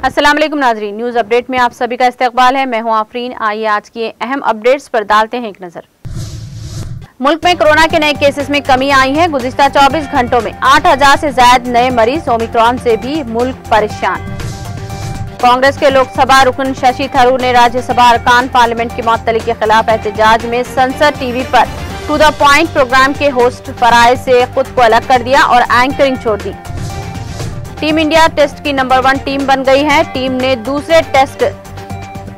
अस्सलाम वालेकुम नाजरीन, न्यूज अपडेट में आप सभी का इस्तकबाल है। मैं हूं आफरीन। आइए आज की अहम अपडेट्स पर डालते हैं एक नजर। मुल्क में कोरोना के नए केसेस में कमी आई है। गुज़िश्ता 24 घंटों में 8000 से ज्यादा नए मरीज। ओमिक्रॉन से भी मुल्क परेशान। कांग्रेस के लोकसभा रुकन शशि थरूर ने राज्यसभा अरकान पार्लियामेंट की मअतली के खिलाफ एहतजाज में संसद टीवी पर टू द पॉइंट प्रोग्राम के होस्ट फराइज से खुद को अलग कर दिया और एंकरिंग छोड़ दी। टीम इंडिया टेस्ट की नंबर 1 टीम बन गई है। टीम ने दूसरे टेस्ट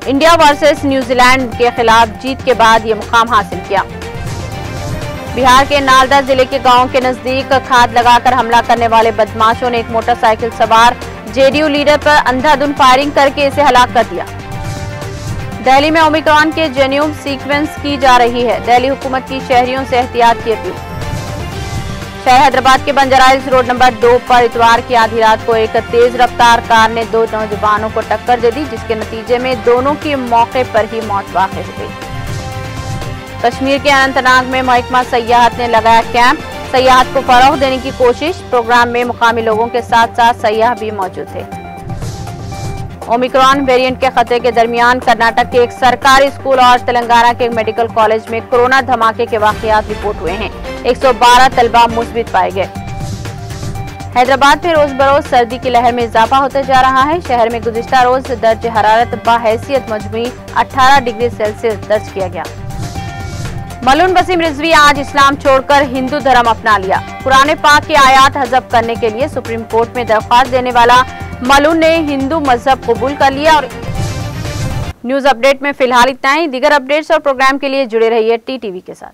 इंडिया वर्सेस न्यूजीलैंड के खिलाफ जीत के बाद ये मुकाम हासिल किया। बिहार के नालंदा जिले के गांव के नजदीक खाद लगाकर हमला करने वाले बदमाशों ने एक मोटरसाइकिल सवार जेडीयू लीडर पर अंधाधुंध फायरिंग करके इसे हलाक कर दिया। दिल्ली में ओमिक्रॉन के जेन्युइन सीक्वेंस की जा रही है। दिल्ली हुकूमत की शहरियों से एहतियात की अपील। शहर हैदराबाद के बंजाराइल्स रोड नंबर 2 पर इतवार की आधी रात को एक तेज रफ्तार कार ने 2 नौजवानों को टक्कर दे दी, जिसके नतीजे में दोनों की मौके पर ही मौत वाक़ई हो गई। कश्मीर के अनंतनाग में महकमा सयाहत ने लगाया कैंप। सयाहत को फरोग देने की कोशिश। प्रोग्राम में मुकामी लोगों के साथ साथ सयाह भी मौजूद थे। ओमिक्रॉन वेरिएंट के खतरे के दरमियान कर्नाटक के एक सरकारी स्कूल और तेलंगाना के एक मेडिकल कॉलेज में कोरोना धमाके के वाकयात रिपोर्ट हुए हैं। 112 तलबा मुस्बित पाए गए। हैदराबाद में रोज बरोज सर्दी की लहर में इजाफा होते जा रहा है। शहर में गुज़िश्ता रोज दर्ज हरारत बहैसियत मजमुई 18 डिग्री सेल्सियस दर्ज किया गया। मलून वसीम रिजवी आज इस्लाम छोड़कर हिंदू धर्म अपना लिया। कुरान पाक की आयात हज़फ करने के लिए सुप्रीम कोर्ट में दरख्वास्त देने वाला मलून ने हिंदू मजहब कबूल कर लिया। और न्यूज अपडेट में फिलहाल इतना ही। दीगर अपडेट्स और प्रोग्राम के लिए जुड़े रहिए टीटीवी के साथ।